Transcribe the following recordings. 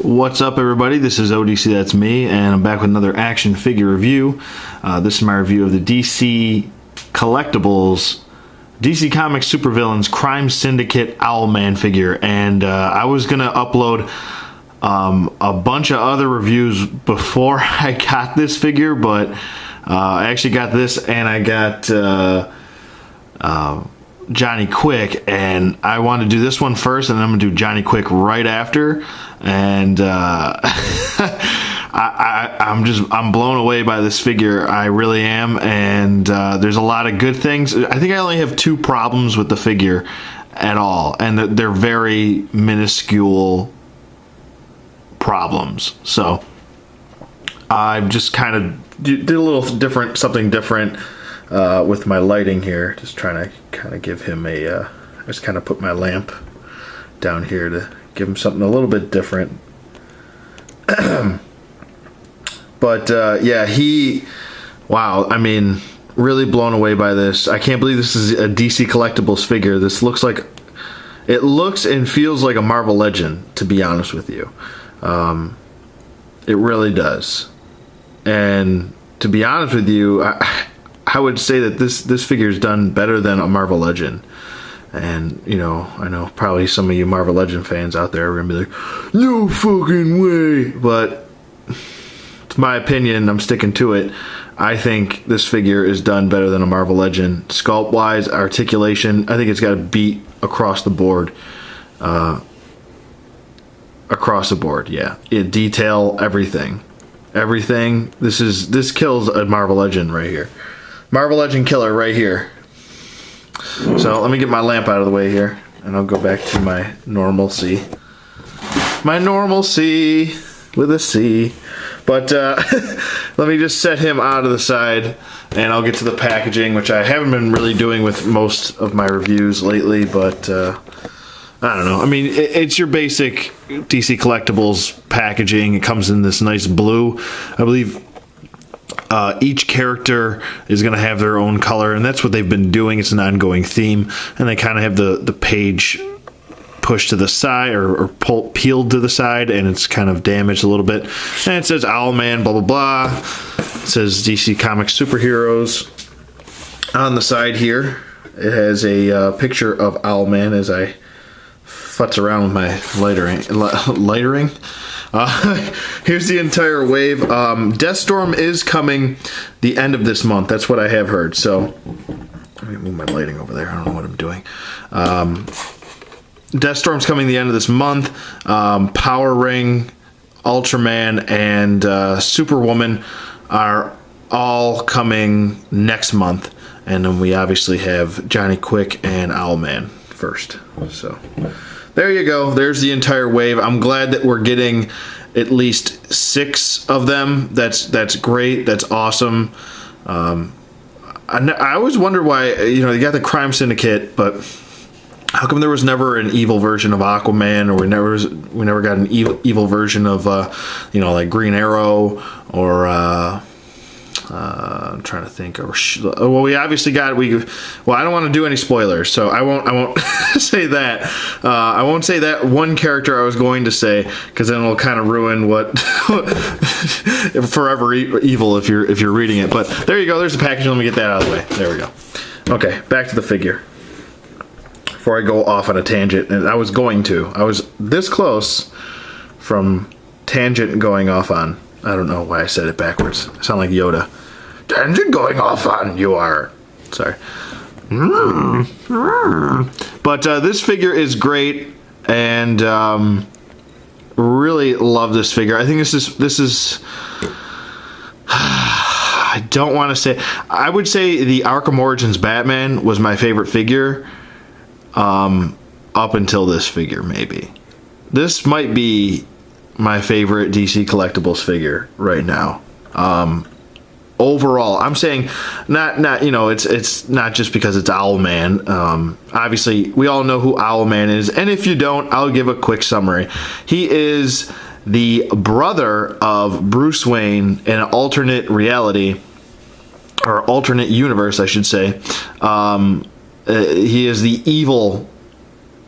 What's up, everybody? This is ODC, that's me, and I'm back with another action figure review. This is my review of the DC Collectibles DC Comics Supervillains Crime Syndicate OWLMAN figure, and I was going to upload a bunch of other reviews before I got this figure, but I actually got this and I got Johnny Quick, and I want to do this one first, and then I'm going to do Johnny Quick right after. And I'm blown away by this figure. I really am. And there's a lot of good things. I think I only have two problems with the figure at all, and they're very minuscule problems. So I've just kind of did a little different, something different with my lighting here. Just trying to kind of give him a I just kind of put my lamp down here to give him something a little bit different. But yeah, wow, I mean, really blown away by this. I can't believe this is a DC Collectibles figure. This looks like, it looks and feels like a Marvel Legend, to be honest with you. It really does. And to be honest with you, I would say that this figure is done better than a Marvel Legend. And, you know, I know probably some of you Marvel Legend fans out there are going to be like, no fucking way. But it's my opinion. I'm sticking to it. I think this figure is done better than a Marvel Legend. Sculpt-wise, articulation, I think it's got a beat across the board. Across the board, yeah. Detail, everything. Everything. This kills a Marvel Legend right here. Marvel Legend killer right here. So let me get my lamp out of the way here, and I'll go back to my normalcy. My normalcy with a C. But let me just set him out of the side, and I'll get to the packaging, which I haven't been really doing with most of my reviews lately, but I don't know. I mean, it's your basic DC Collectibles packaging. It comes in this nice blue. I believe each character is going to have their own color, and that's what they've been doing. It's an ongoing theme, and they kind of have the page pushed to the side or peeled to the side, and it's kind of damaged a little bit. And it says OWLMAN, blah, blah, blah. It says DC Comics Superheroes on the side here. It has a picture of OWLMAN as I futz around with my lightering. Here's the entire wave. Deathstorm is coming the end of this month. That's what I have heard. So let me move my lighting over there. I don't know what I'm doing. Deathstorm's coming the end of this month. Power Ring, Ultraman, and Superwoman are all coming next month. And then we obviously have Johnny Quick and OWLMAN first. So there you go. There's the entire wave. I'm glad that we're getting at least 6 of them. That's great. That's awesome. I always wonder why, you know, you got the Crime Syndicate, but how come there was never an evil version of Aquaman, or we never got an evil version of you know, like Green Arrow, or I'm trying to think. Well, we obviously got well, I don't want to do any spoilers, so I won't say that. I won't say that one character I was going to say, because then it'll kind of ruin what Forever Evil if you're reading it. But there you go. There's the packaging. Let me get that out of the way. There we go. Okay, back to the figure. Before I go off on a tangent, and I was this close from tangent going off on. I don't know why I said it backwards. I sound like Yoda. Tangent going off on, you are. Sorry. But this figure is great, and really love this figure. I think this is I don't want to say. I would say the Arkham Origins Batman was my favorite figure up until this figure, maybe. This might be my favorite DC Collectibles figure right now. Overall, I'm saying not you know, it's not just because it's OWLMAN. Obviously, we all know who OWLMAN is, and if you don't, I'll give a quick summary. He is the brother of Bruce Wayne in an alternate reality, or alternate universe, I should say. He is the evil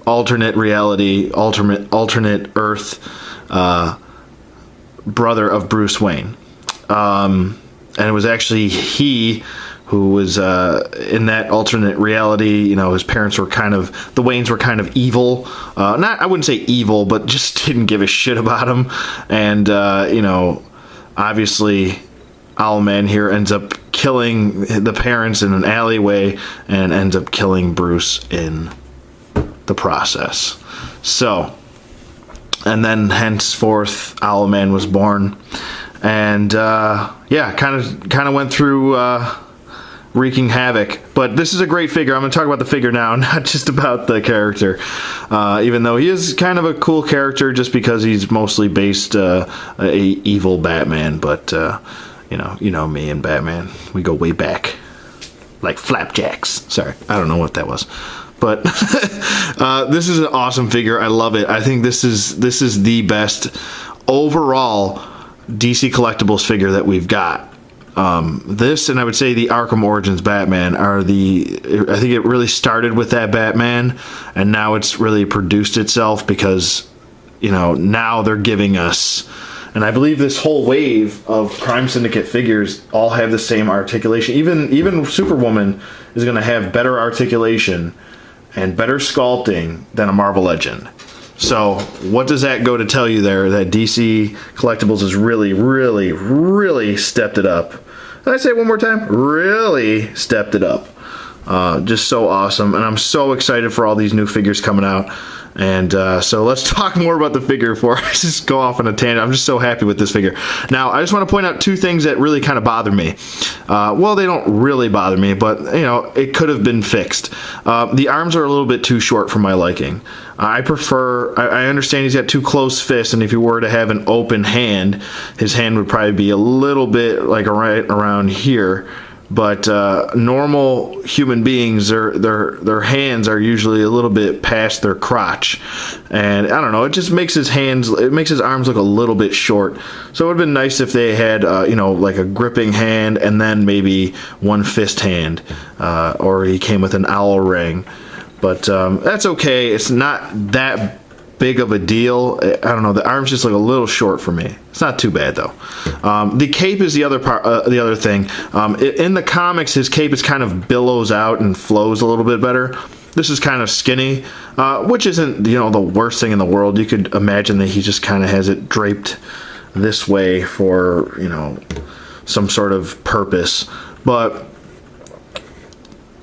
alternate reality, alternate Earth brother of Bruce Wayne. And it was actually he who was in that alternate reality. You know, his parents were kind of, the Waynes were kind of evil. Not, I wouldn't say evil, but just didn't give a shit about him. And, you know, obviously OWLMAN here ends up killing the parents in an alleyway and ends up killing Bruce in the process. So, and then henceforth OWLMAN was born. And yeah, kind of went through wreaking havoc. But this is a great figure. I'm going to talk about the figure now, not just about the character. Even though he is kind of a cool character, just because he's mostly based a evil Batman. But you know me and Batman, we go way back, like flapjacks. Sorry, I don't know what that was. But this is an awesome figure. I love it. I think this is the best overall DC Collectibles figure that we've got. This, and I would say the Arkham Origins Batman are I think it really started with that Batman, and now it's really produced itself because, you know, now they're giving us, and I believe this whole wave of Crime Syndicate figures all have the same articulation. Even Superwoman is going to have better articulation and better sculpting than a Marvel Legend. So what does that go to tell you there? That DC Collectibles has really, really, really stepped it up. Can I say it one more time? Really stepped it up. Just so awesome. And I'm so excited for all these new figures coming out. And so let's talk more about the figure before I just go off on a tangent. I'm just so happy with this figure. Now, I just want to point out two things that really kind of bother me. Well, they don't really bother me, but, you know, it could have been fixed. The arms are a little bit too short for my liking. I understand he's got too close fists, and if he were to have an open hand, his hand would probably be a little bit like right around here. But normal human beings, their hands are usually a little bit past their crotch, and I don't know. It just makes his arms look a little bit short. So it would have been nice if they had, you know, like a gripping hand and then maybe one fist hand, or he came with an owl ring. But that's okay. It's not that big of a deal. I don't know. The arms just look a little short for me. It's not too bad though. The cape is the other part. The other thing. In the comics, his cape is kind of billows out and flows a little bit better. This is kind of skinny, which isn't, you know, the worst thing in the world. You could imagine that he just kind of has it draped this way for, you know, some sort of purpose,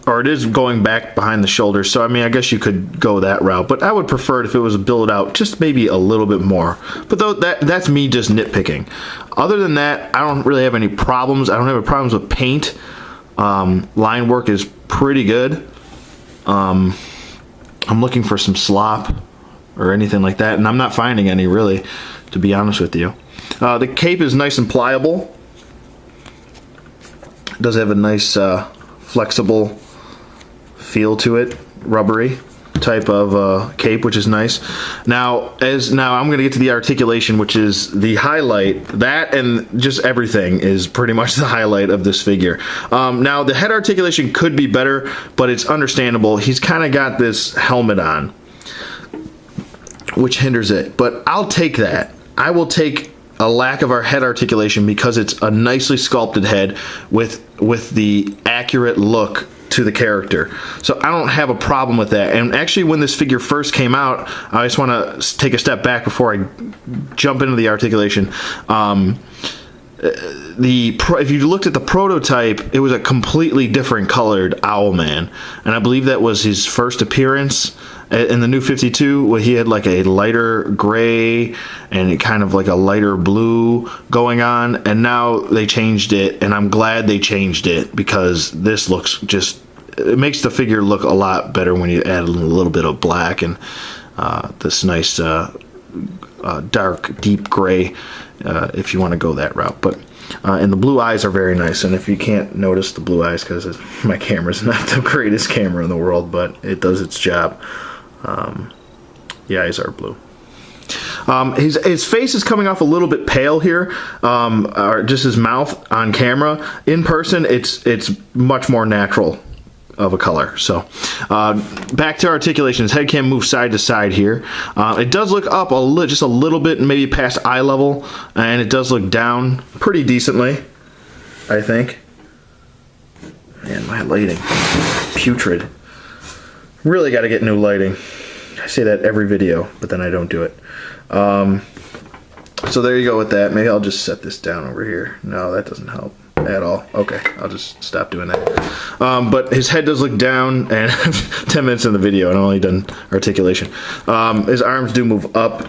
or it is going back behind the shoulders. So, I mean, I guess you could go that route. But I would prefer it if it was billowed out just maybe a little bit more. But though that's me just nitpicking. Other than that, I don't really have any problems. I don't have any problems with paint. Line work is pretty good. I'm looking for some slop or anything like that. And I'm not finding any, really, to be honest with you. The cape is nice and pliable. It does have a nice flexible feel to it, rubbery type of cape, which is nice. Now I'm going to get to the articulation, which is the highlight. That and just everything is pretty much the highlight of this figure. Now the head articulation could be better, but it's understandable. He's kind of got this helmet on, which hinders it, but I'll take that. I will take a lack of our head articulation because it's a nicely sculpted head with the accurate look to the character. So I don't have a problem with that. And actually, when this figure first came out, I just want to take a step back before I jump into the articulation. If you looked at the prototype, it was a completely different colored Owlman, and I believe that was his first appearance in the New 52, where he had like a lighter gray and kind of like a lighter blue going on, and now they changed it, and I'm glad they changed it because this looks it makes the figure look a lot better when you add a little bit of black and this nice dark deep gray, if you want to go that route. But and the blue eyes are very nice, and if you can't notice the blue eyes, because my camera's not the greatest camera in the world, but it does its job. The eyes are blue. His face is coming off a little bit pale here, or just his mouth on camera. In person, it's much more natural. of a color. So back to articulation. His head can move side to side here. It does look up just a little bit, maybe past eye level, and it does look down pretty decently, I think. Man, my lighting, putrid. Really got to get new lighting. I say that every video, but then I don't do it. So there you go with that. Maybe I'll just set this down over here. No, that doesn't help at all. Okay, I'll just stop doing that. But his head does look down, and 10 minutes in the video, and I've only done articulation. His arms do move up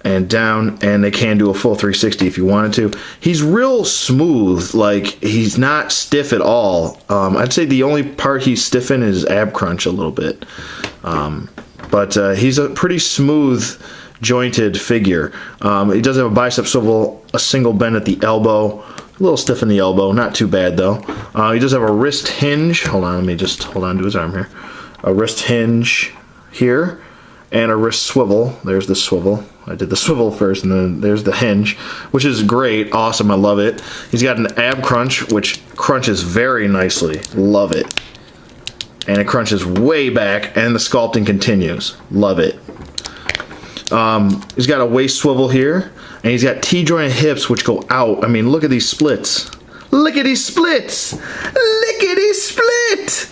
and down, and they can do a full 360 if you wanted to. He's real smooth, like he's not stiff at all. I'd say the only part he's stiff in is ab crunch a little bit. But he's a pretty smooth jointed figure. He does have a bicep swivel, a single bend at the elbow, a little stiff in the elbow, not too bad though. He does have a wrist hinge. Hold on, let me just hold on to his arm here. A wrist hinge here, and a wrist swivel. There's the swivel. I did the swivel first, and then there's the hinge, which is great, awesome, I love it. He's got an ab crunch, which crunches very nicely, love it. And it crunches way back, and the sculpting continues, love it. He's got a waist swivel here, and he's got T-jointed hips which go out. I mean, look at these splits. Look at these splits. Lickety split.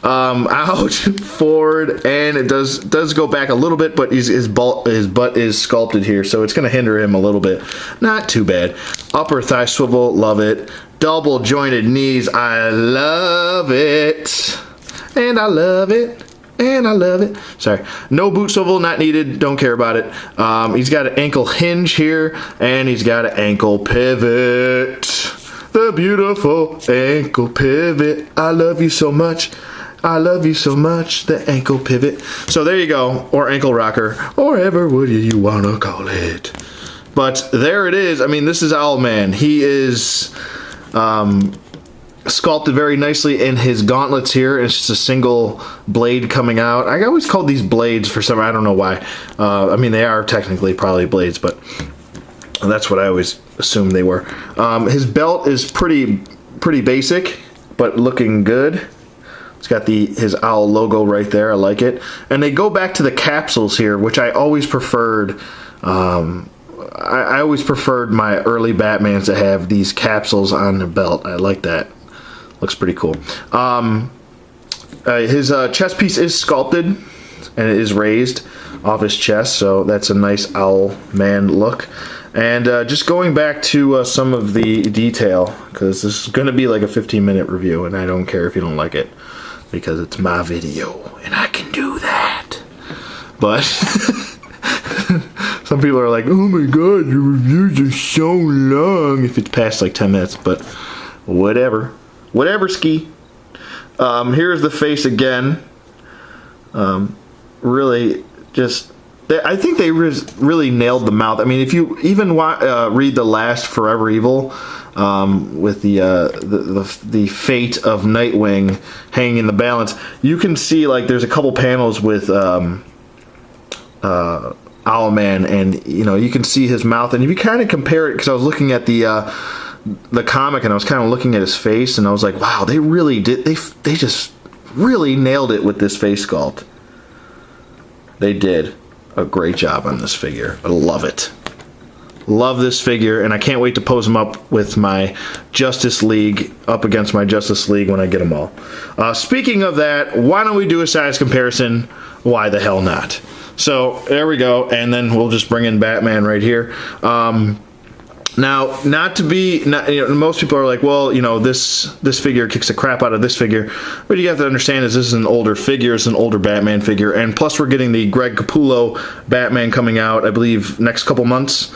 Out, forward, and it does go back a little bit, but his butt is sculpted here, so it's going to hinder him a little bit. Not too bad. Upper thigh swivel, love it. Double jointed knees, I love it. And I love it. And I love it. Sorry. No boot swivel, not needed. Don't care about it. He's got an ankle hinge here, and he's got an ankle pivot. The beautiful ankle pivot. I love you so much. I love you so much. The ankle pivot. So there you go. Or ankle rocker. Or ever would you want to call it. But there it is. I mean, this is OWLMAN. He is sculpted very nicely in his gauntlets here. It's just a single blade coming out. I always called these blades for some, I don't know why. I mean, they are technically probably blades, but that's what I always assumed they were. His belt is pretty basic, but looking good. It's got his owl logo right there. I like it. And they go back to the capsules here, which I always preferred. I always preferred my early Batmans to have these capsules on the belt. I like that. Looks pretty cool. His chest piece is sculpted, and it is raised off his chest, so that's a nice OWLMAN look. And just going back to some of the detail, because this is going to be like a 15-minute review, and I don't care if you don't like it, because it's my video, and I can do that. But some people are like, oh my god, your reviews are so long if it's past like 10 minutes, but whatever. Whatever, ski. Here's the face again. Really, just... I think they really nailed the mouth. I mean, if you even read the last Forever Evil, with the fate of Nightwing hanging in the balance, you can see like there's a couple panels with OWLMAN, and you know you can see his mouth, and if you kind of compare it, because I was looking at the comic and I was kind of looking at his face, and I was like, wow, they really did. They just really nailed it with this face sculpt. They did a great job on this figure. I love it. Love this figure, and I can't wait to pose him up with my Justice League, up against my Justice League when I get them all. Speaking of that, why don't we do a size comparison? Why the hell not? So there we go, and then we'll just bring in Batman right here. Now, most people are like, well, you know, this figure kicks the crap out of this figure. What you have to understand is this is an older figure, it's an older Batman figure, and plus we're getting the Greg Capullo Batman coming out, I believe, next couple months.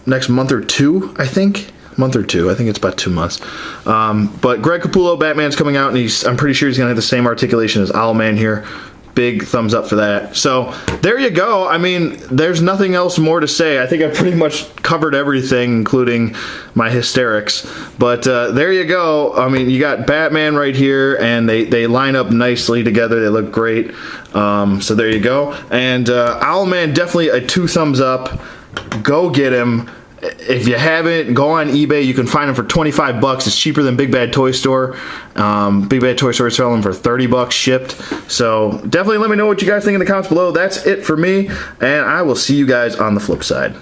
Next month or two, I think. Month or two. I think it's about 2 months. But Greg Capullo Batman's coming out, and I'm pretty sure he's going to have the same articulation as OWLMAN here. Big thumbs up for that. So there you go. I mean, there's nothing else more to say. I think I pretty much covered everything, including my hysterics. But there you go. I mean, you got Batman right here, and they line up nicely together. They look great. So there you go. And OWLMAN, definitely a 2 thumbs up. Go get him. If you haven't, go on eBay. You can find them for 25 bucks. It's cheaper than Big Bad Toy Store. Big Bad Toy Store is selling them for 30 bucks shipped. So definitely let me know what you guys think in the comments below. That's it for me, and I will see you guys on the flip side.